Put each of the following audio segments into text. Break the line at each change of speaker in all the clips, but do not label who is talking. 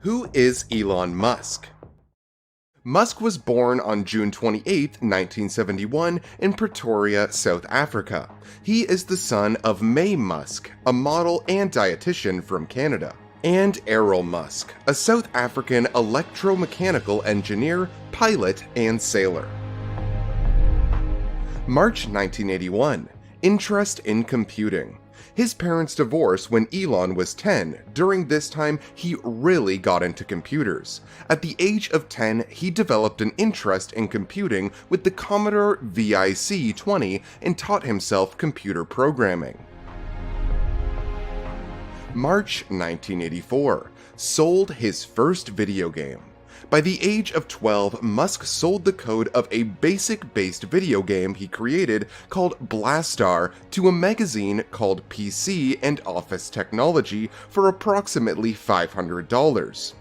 Who is Elon Musk? Musk was born on June 28, 1971, in Pretoria, South Africa. He is the son of May Musk, a model and dietitian from Canada, and Errol Musk, a South African electromechanical engineer, pilot, and sailor. March 1981. Interest in computing. His parents divorced when Elon was 10. During this time, he really got into computers. At the age of 10, he developed an interest in computing with the Commodore VIC-20 and taught himself computer programming. March 1984. Sold his first video game. By the age of 12, Musk sold the code of a BASIC-based video game he created called Blastar to a magazine called PC and Office Technology for approximately $500.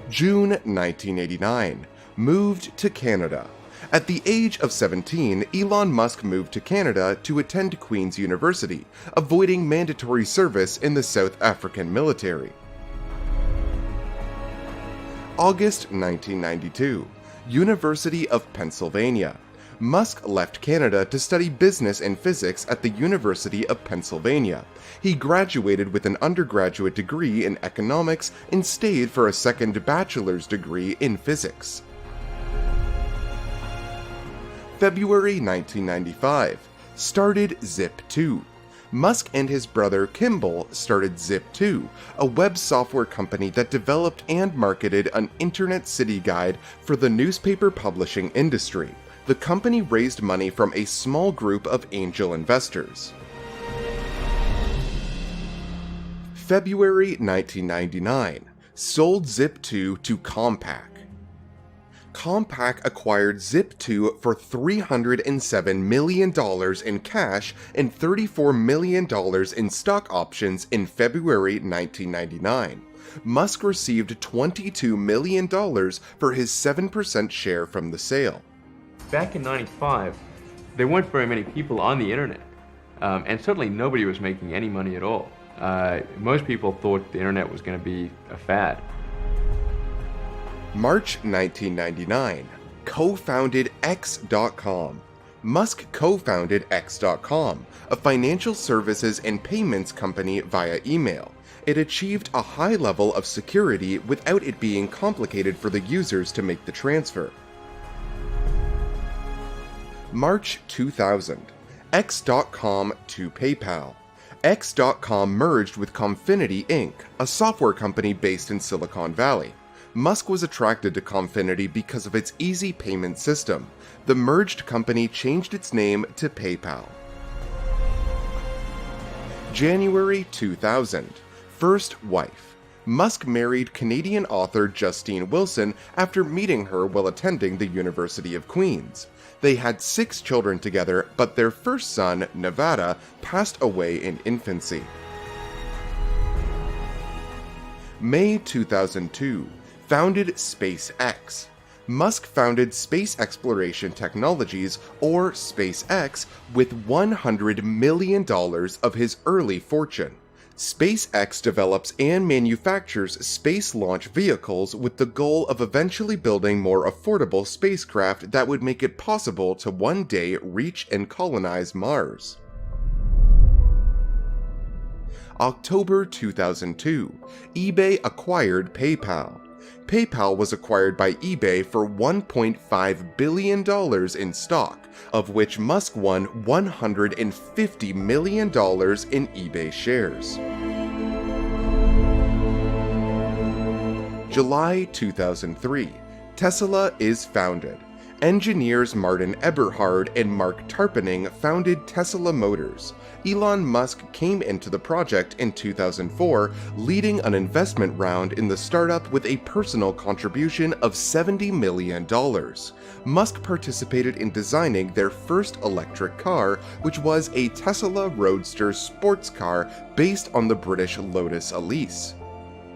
June 1989. Moved to Canada. At the age of 17, Elon Musk moved to Canada to attend Queen's University, avoiding mandatory service in the South African military. August 1992. University of Pennsylvania. Musk left Canada to study business and physics at the University of Pennsylvania. He graduated with an undergraduate degree in economics and stayed for a second bachelor's degree in physics. February 1995. Started Zip2. Musk and his brother Kimball started Zip2, a web software company that developed and marketed an internet city guide for the newspaper publishing industry. The company raised money from a small group of angel investors. February 1999. Sold Zip2 to Compaq. Compaq acquired Zip2 for $307 million in cash and $34 million in stock options in February 1999. Musk received $22 million for his 7% share from the sale.
Back in '95, there weren't very many people on the internet, and certainly nobody was making any money at all. Most people thought the internet was going to be a fad.
March 1999. Co-founded X.com. Musk co-founded X.com, a financial services and payments company via email. It achieved a high level of security without it being complicated for the users to make the transfer. March 2000. X.com to PayPal. X.com merged with Comfinity Inc., a software company based in Silicon Valley. Musk was attracted to Comfinity because of its easy payment system. The merged company changed its name to PayPal. January 2000. First wife. Musk married Canadian author Justine Wilson after meeting her while attending the University of Queens. They had 6 children together, but their first son, Nevada, passed away in infancy. May 2002. Founded SpaceX. Musk founded Space Exploration Technologies, or SpaceX, with $100 million of his early fortune. SpaceX develops and manufactures space launch vehicles with the goal of eventually building more affordable spacecraft that would make it possible to one day reach and colonize Mars. October 2002. eBay acquired PayPal. PayPal was acquired by eBay for $1.5 billion in stock, of which Musk won $150 million in eBay shares. July 2003. Tesla is founded. Engineers Martin Eberhard and Mark Tarpenning founded Tesla Motors. Elon Musk came into the project in 2004, leading an investment round in the startup with a personal contribution of $70 million. Musk participated in designing their first electric car, which was a Tesla Roadster sports car based on the British Lotus Elise.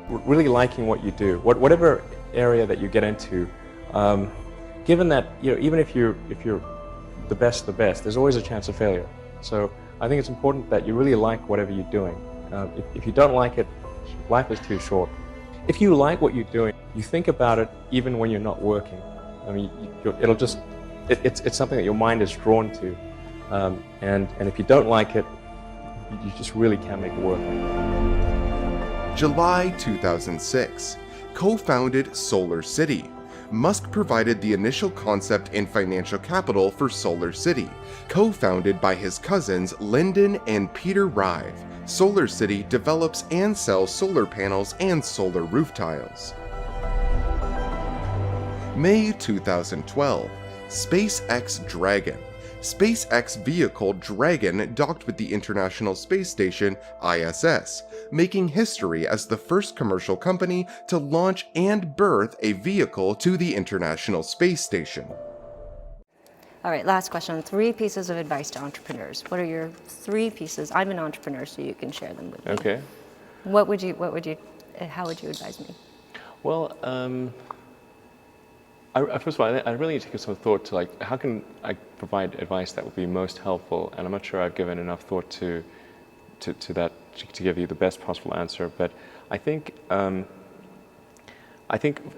Really liking what you do, whatever area that you get into, given that even if you're the best, there's always a chance of failure. So I think it's important that you really like whatever you're doing. If you don't like it, Life is too short. If you like what you're doing, you think about it even when you're not working. I mean, it's something that your mind is drawn to. And if you don't like it, you just really can't make it work.
July 2006, co-founded Solar City. Musk provided the initial concept and financial capital for Solar City, co-founded by his cousins Lyndon and Peter Rive. Solar City develops and sells solar panels and solar roof tiles. May 2012, SpaceX Dragon. SpaceX vehicle Dragon docked with the International Space Station ISS, making history as the first commercial company to launch and birth a vehicle to the International Space Station.
All right, last question. 3 pieces of advice to entrepreneurs. What are your 3 pieces? I'm an entrepreneur, so you can share them with me.
Okay.
How would you advise me?
Well, first of all, I really need to give some thought to how can I provide advice that would be most helpful, and I'm not sure I've given enough thought to that to give you the best possible answer. But I think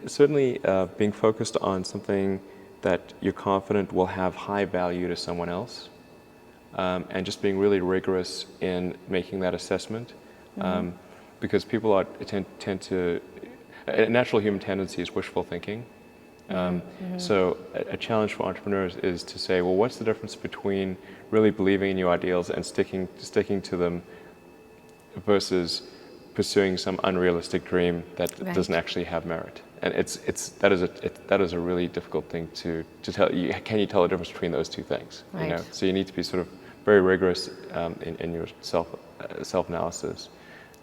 certainly being focused on something that you're confident will have high value to someone else, and just being really rigorous in making that assessment, because people tend to a natural human tendency is wishful thinking. So a challenge for entrepreneurs is to say, well, what's the difference between really believing in your ideals and sticking to them versus pursuing some unrealistic dream that doesn't actually have merit? And that is a really difficult thing to tell. Can you tell the difference between those two things?
Right.
You know? So you need to be sort of very rigorous in your self-analysis.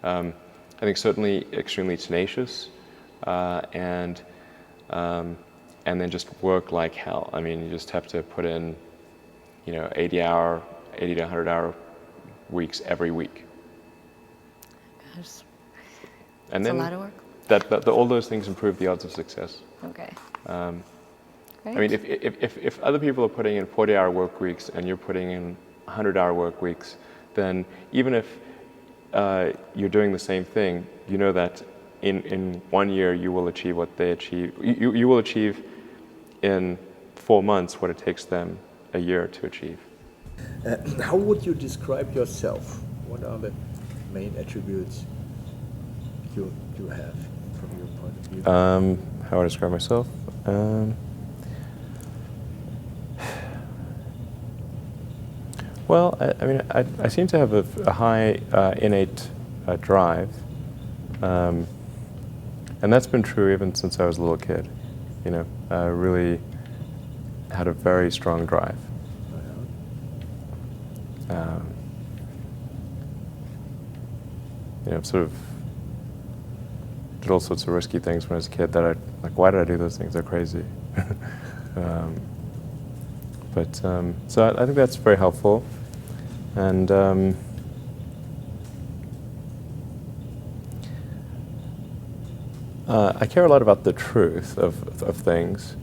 I think certainly extremely tenacious, and then just work like hell. I mean, you just have to put in, 80 to 100-hour weeks every week.
Gosh,
And
that's
then
a lot of work.
all those things improve the odds of success.
Okay.
I mean, if other people are putting in 40-hour work weeks and you're putting in 100-hour work weeks, then even if you're doing the same thing, you know that in 1 year you will achieve what they achieve. You will achieve in 4 months what it takes them a year to achieve.
How would you describe yourself? What are the main attributes you have from your point of view?
How I describe myself? Well, I mean, I seem to have a high innate drive, and that's been true even since I was a little kid. I really had a very strong drive. Sort of did all sorts of risky things when I was a kid that why did I do those things? They're crazy. So I think that's very helpful. And I care a lot about the truth of things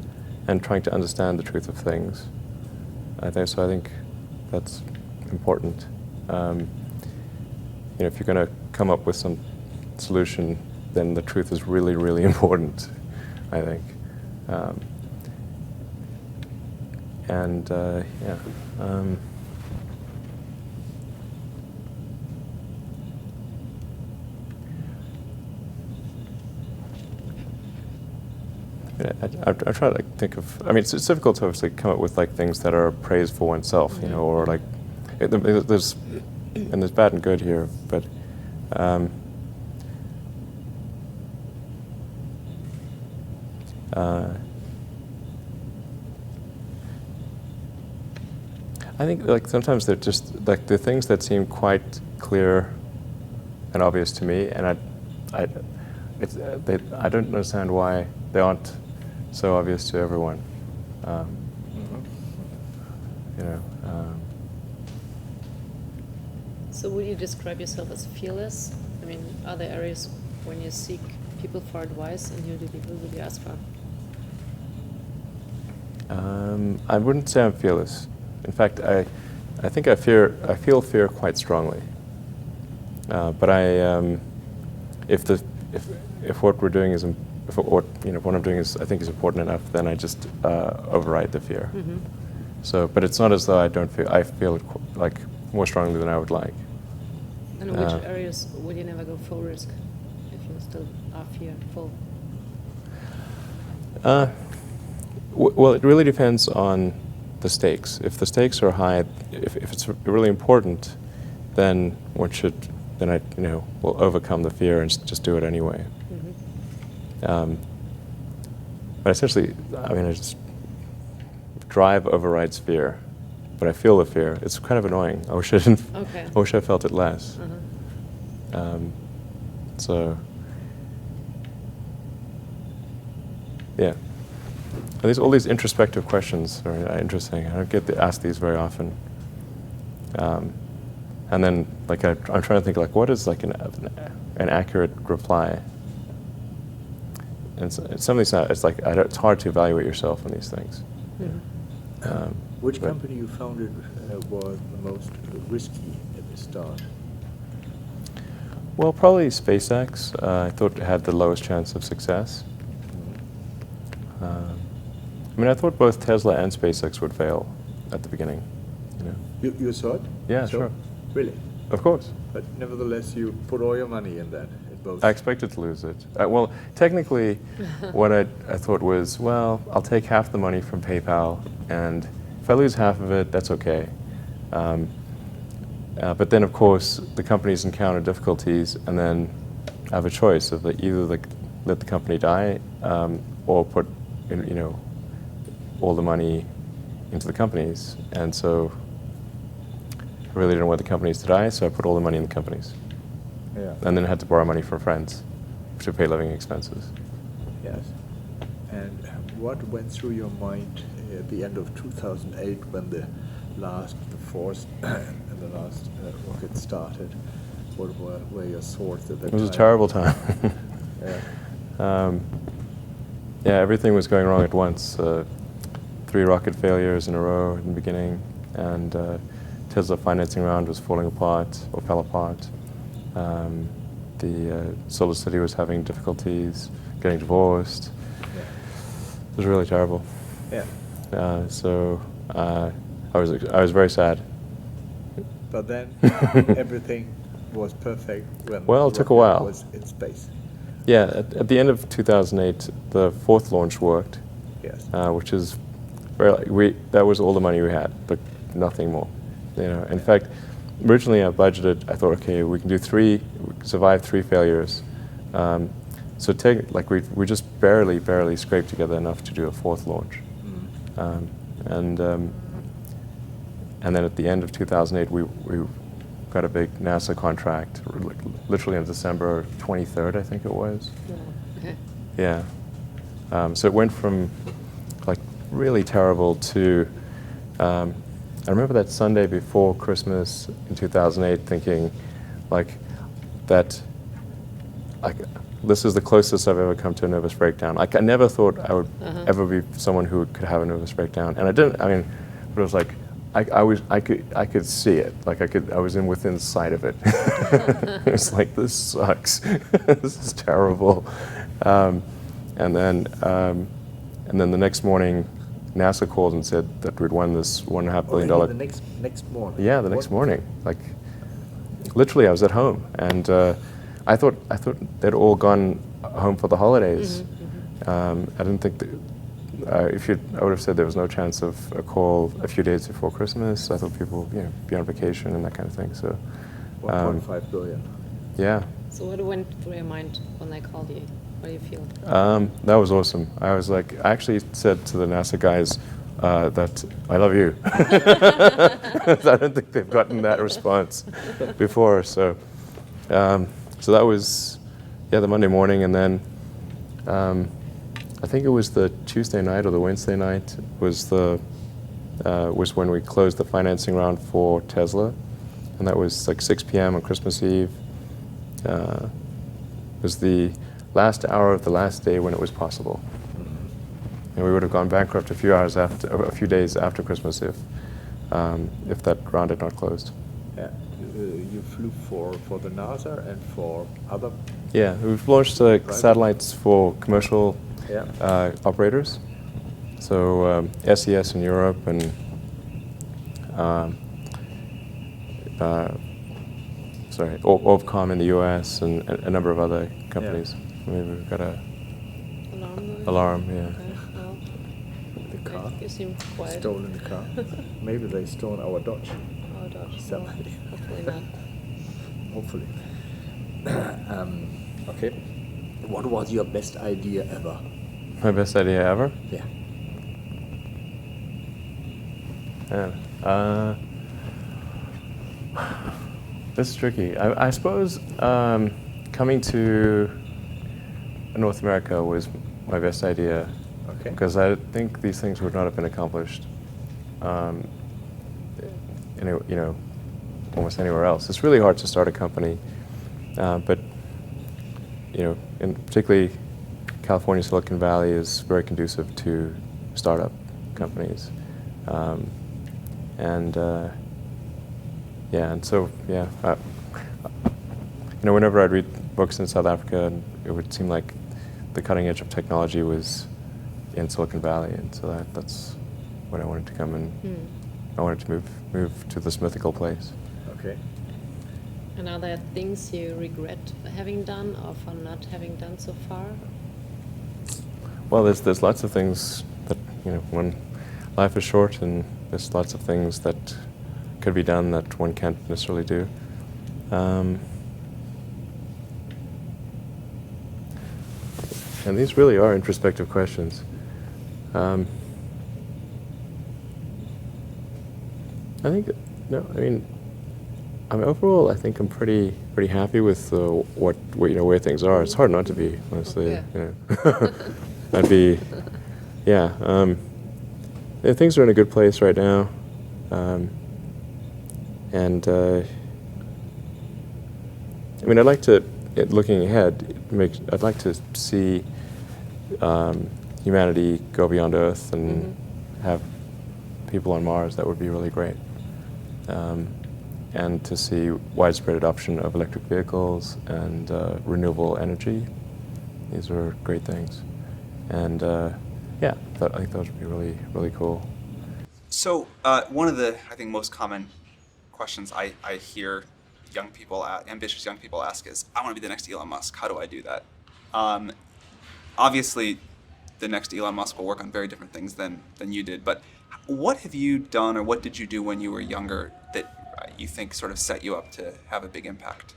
and trying to understand the truth of things. I think that's important. If you're going to come up with some solution, then the truth is really, really important, I think. I try to think of. I mean, it's difficult to obviously come up with things that are praise for oneself, or there's bad and good here, but. I think sometimes they're just the things that seem quite clear and obvious to me, and I don't understand why they aren't so obvious to everyone.
So would you describe yourself as fearless? I mean, are there areas when you seek people for advice, and who do people really ask for?
I wouldn't say I'm fearless. In fact, I think I feel fear quite strongly. But if what we're doing is if what what I'm doing is I think is important enough, then I just override the fear. So, but it's not as though I feel it like more strongly than I would like.
And in which areas would you never go full risk if you still are fearful?
Well, it really depends on the stakes. If the stakes are high, if it's really important, then I will overcome the fear and just do it anyway. But essentially, I mean, I just drive overrides fear, but I feel the fear. It's kind of annoying. I wish I didn't.
Okay.
I wish I felt it less. So, yeah. And all these introspective questions are interesting. I don't get asked these very often. And then, like, I'm trying to think, like, what is like an accurate reply? And some of these, it's hard to evaluate yourself on these things.
Which company you founded was the most risky at the start?
Well, probably SpaceX. I thought it had the lowest chance of success. I mean, I thought both Tesla and SpaceX would fail at the beginning.
You thought?
Yeah,
So?
sure.
Really?
Of course.
But nevertheless, you put all your money in that, in both.
I expected to lose it. Well, technically, what I thought was, well, I'll take half the money from PayPal, and if I lose half of it, that's okay. But then, of course, the companies encounter difficulties, and then I have a choice of either let the company die or put, all the money into the companies. And so I really didn't want the companies to die, so I put all the money in the companies.
Yeah.
And then I had to borrow money from friends to pay living expenses.
Yes. And what went through your mind at the end of 2008 when the fourth and the last rocket started? What were your thoughts at that
It
time?
was a terrible time.
Yeah.
Yeah, everything was going wrong at once. 3 rocket failures in a row in the beginning, and Tesla financing round was falling apart or fell apart. The Solar City was having difficulties, getting divorced.
Yeah.
It was really terrible.
Yeah.
So I was very sad.
But then everything was perfect when
Well, it
the
took a
rocket
while.
was in space.
Yeah, at the end of 2008, the 4th launch worked,
Yes.
which is that was all the money we had, but nothing more. In fact, originally I budgeted. I thought, okay, we can do 3, survive 3 failures. So we just barely scraped together enough to do a 4th launch. And then at the end of 2008, we got a big NASA contract, literally on December 23rd, I think it was.
Okay.
Yeah. So it went from really terrible to, I remember that Sunday before Christmas in 2008 thinking this is the closest I've ever come to a nervous breakdown. I never thought I would ever be someone who could have a nervous breakdown. And I didn't, but it was like, I could see it. I was within sight of it. It was like, this sucks. This is terrible. And then the next morning, NASA called and said that we'd won this $1.5 billion.
The next morning.
Yeah, the next morning. Literally, I was at home, and I thought they'd all gone home for the holidays. I didn't think that. I would have said there was no chance of a call a few days before Christmas. I thought people would be on vacation and that kind of thing. So,
1.5 billion.
Yeah.
So what went through your mind when they called you? What do you feel?
That was awesome. I actually said to the NASA guys that I love you. I don't think they've gotten that response before. So that was the Monday morning, and then I think it was the Tuesday night or the Wednesday night was when we closed the financing round for Tesla, and that was 6 p.m. on Christmas Eve. It was the last hour of the last day when it was possible, and we would have gone bankrupt a few days after Christmas if that round had not closed.
Yeah. you flew for the NASA and for other.
Yeah, we've launched satellites for commercial
Yeah.
operators. So SES in Europe and Orbcomm in the US and a number of other companies. Maybe we've got a
Alarm.
yeah.
Okay. Well,
The car.
you seem quiet.
Stolen the car. Maybe they stole our Dodge.
Oh, Dodge.
Somebody.
Well, hopefully not.
Hopefully. Okay. What was your best idea ever?
My best idea ever?
Yeah.
Yeah. This is tricky. I suppose coming to North America was my best idea.
Okay.
Because I think these things would not have been accomplished, almost anywhere else. It's really hard to start a company, but in particularly California, Silicon Valley is very conducive to startup companies, and so whenever I'd read books in South Africa, it would seem like the cutting edge of technology was in Silicon Valley, and so that's when I wanted to come and I wanted to move to this mythical place.
Okay.
And are there things you regret having done or for not having done so far?
Well, there's lots of things that when life is short, and there's lots of things that could be done that one can't necessarily do. And these really are introspective questions. I think overall, I think I'm pretty happy with where things are. It's hard not to be, honestly.
Yeah.
I'd be, things are in a good place right now, and I'd like to, looking ahead, I'd like to see humanity go beyond Earth and have people on Mars. That would be really great. And to see widespread adoption of electric vehicles and renewable energy. These are great things. And I think those would be really, really cool.
So one of the, I think, most common questions I hear ambitious young people ask is, I want to be the next Elon Musk. How do I do that? Obviously, the next Elon Musk will work on very different things than you did. But what have you done, or what did you do when you were younger that you think sort of set you up to have a big impact?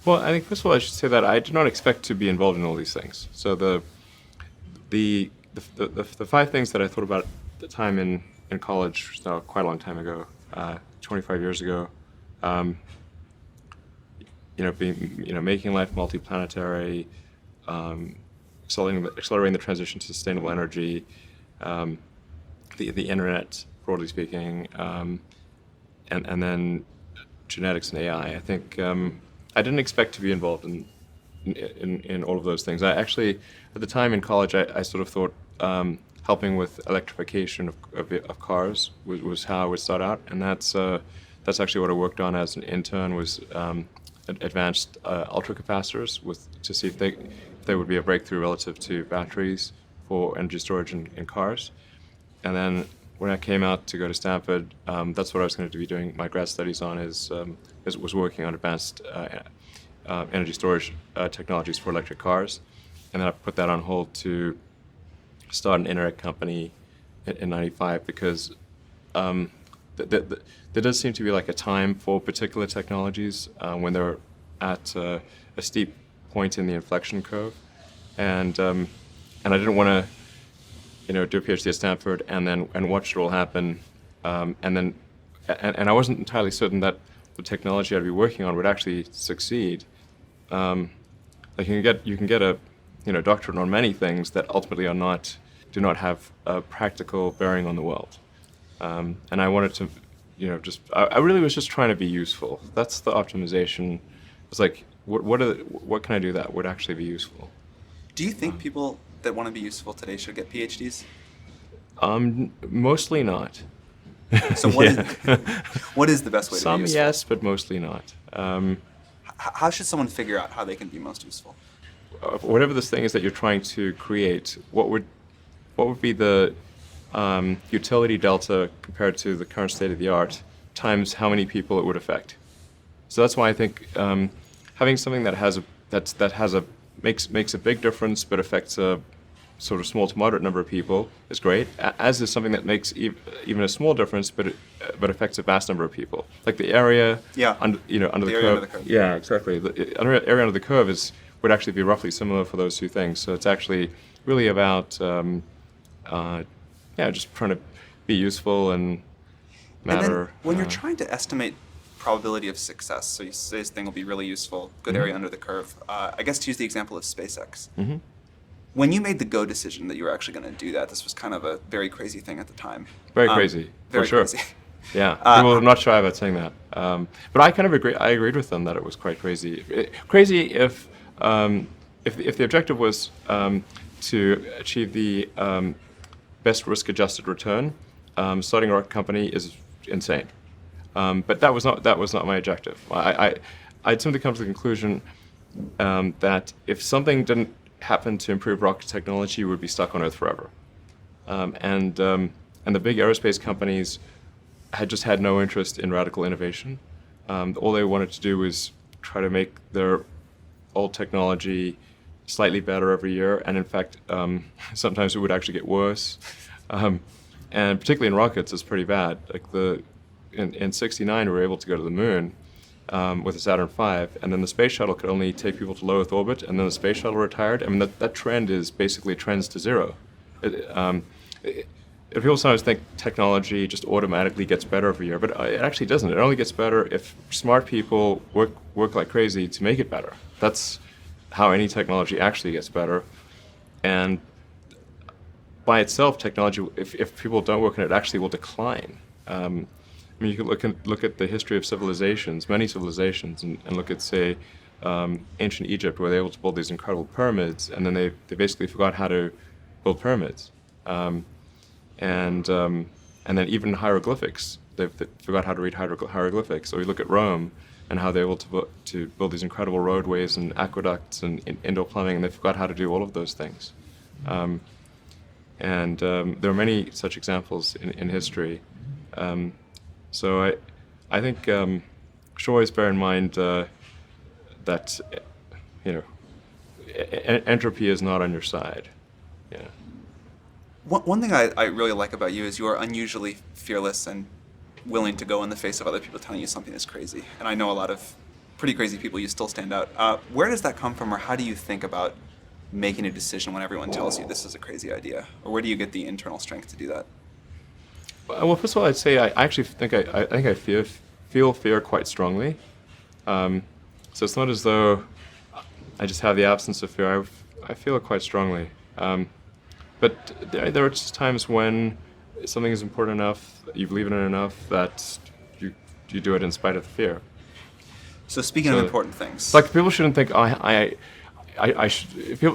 Well, I think first of all I should say that I did not expect to be involved in all these things. So the 5 things that I thought about at the time in college, quite a long time ago, 25 years ago, making life multiplanetary, accelerating the transition to sustainable energy, the internet, broadly speaking, and then genetics and AI. I think I didn't expect to be involved in all of those things. I actually, at the time in college, I sort of thought helping with electrification of cars was how I would start out, and that's actually what I worked on as an intern, was advanced ultracapacitors to see if they would be a breakthrough relative to batteries for energy storage in cars. And then when I came out to go to Stanford, that's what I was going to be doing my grad studies on, was working on advanced energy storage technologies for electric cars. And then I put that on hold to start an internet company in '95, because there does seem to be like a time for particular technologies when they're at a steep point in the inflection curve, and I didn't want to do a PhD at Stanford and watch it all happen, and I wasn't entirely certain that the technology I'd be working on would actually succeed. Like you can get a doctorate on many things that ultimately do not have a practical bearing on the world, and I wanted to. I really was just trying to be useful. That's the optimization. It's like, what can I do that would actually be useful?
Do you think people that want to be useful today should get PhDs?
Mostly not.
So what is the best way to
Some
be useful?
yes, but mostly not.
How should someone figure out how they can be most useful?
Whatever this thing is that you're trying to create, what would be the utility delta compared to the current state of the art times how many people it would affect? So that's why I think having something that makes a big difference but affects a sort of small to moderate number of people is great. As is something that makes even a small difference but affects a vast number of people, like the area under the
area
curve.
under the curve.
Yeah, exactly. The area under the curve would actually be roughly similar for those two things. So it's actually really about just trying to be useful and matter.
And then when you're trying to estimate probability of success, so you say this thing will be really useful, good area under the curve. I guess to use the example of SpaceX.
Mm-hmm.
When you made the go decision that you were actually going to do that, this was kind of a very crazy thing at the time.
Very crazy,
very
for sure.
crazy.
Yeah, people are not shy about saying that. But I kind of agree. I agreed with them that it was quite crazy. Crazy if the objective was to achieve the best risk-adjusted return, starting a rocket company is insane. But that was not my objective. I'd simply come to the conclusion that if something didn't happen to improve rocket technology, we would be stuck on Earth forever. And the big aerospace companies had just had no interest in radical innovation. All they wanted to do was try to make their old technology slightly better every year, and in fact, sometimes it would actually get worse. And particularly in rockets, it's pretty bad. Like in '69, we were able to go to the moon with the Saturn V, and then the space shuttle could only take people to low Earth orbit, and then the space shuttle retired. I mean, that trend is basically trends to zero. People sometimes think technology just automatically gets better every year, but it actually doesn't. It only gets better if smart people work like crazy to make it better. That's how any technology actually gets better. And by itself, technology, if people don't work on it, actually will decline. I mean, you can look at the history of civilizations, many civilizations, and look at, say, ancient Egypt, where they were able to build these incredible pyramids, and then they basically forgot how to build pyramids. And then even hieroglyphics, they forgot how to read hieroglyphics. So we look at Rome and how they were able to build these incredible roadways and aqueducts and indoor plumbing, and they forgot how to do all of those things. And there are many such examples in history. So I think should always bear in mind that entropy is not on your side. Yeah.
One thing I really like about you is you are unusually fearless and willing to go in the face of other people telling you something is crazy. And I know a lot of pretty crazy people, you still stand out. Where does that come from, or how do you think about making a decision when everyone tells you this is a crazy idea? Or where do you get the internal strength to do that?
Well, first of all, I'd say I actually think I feel fear quite strongly. So it's not as though I just have the absence of fear. I feel it quite strongly. But there are just times when something is important enough, you believe in it enough, that you do it in spite of the fear.
So speaking of important things,
like people shouldn't think people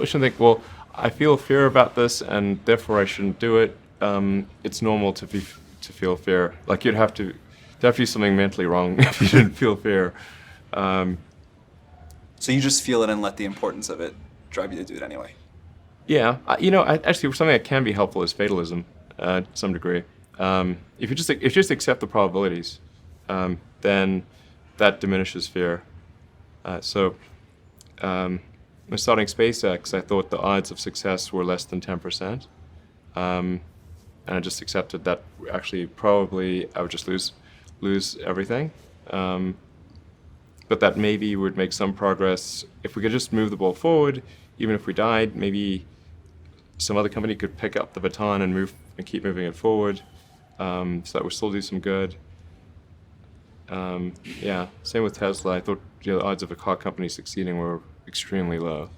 shouldn't think, well, I feel fear about this and therefore I shouldn't do it. It's normal to feel fear. Like there'd have to be something mentally wrong if you didn't feel fear.
So you just feel it and let the importance of it drive you to do it anyway.
Yeah, actually, something that can be helpful is fatalism, to some degree. If you just accept the probabilities, then that diminishes fear. When starting SpaceX, I thought the odds of success were less than 10%, and I just accepted that actually probably I would just lose everything. But that maybe would make some progress if we could just move the ball forward. Even if we died, maybe some other company could pick up the baton and keep moving it forward, so that would still do some good. Same with Tesla. I thought the odds of a car company succeeding were extremely low.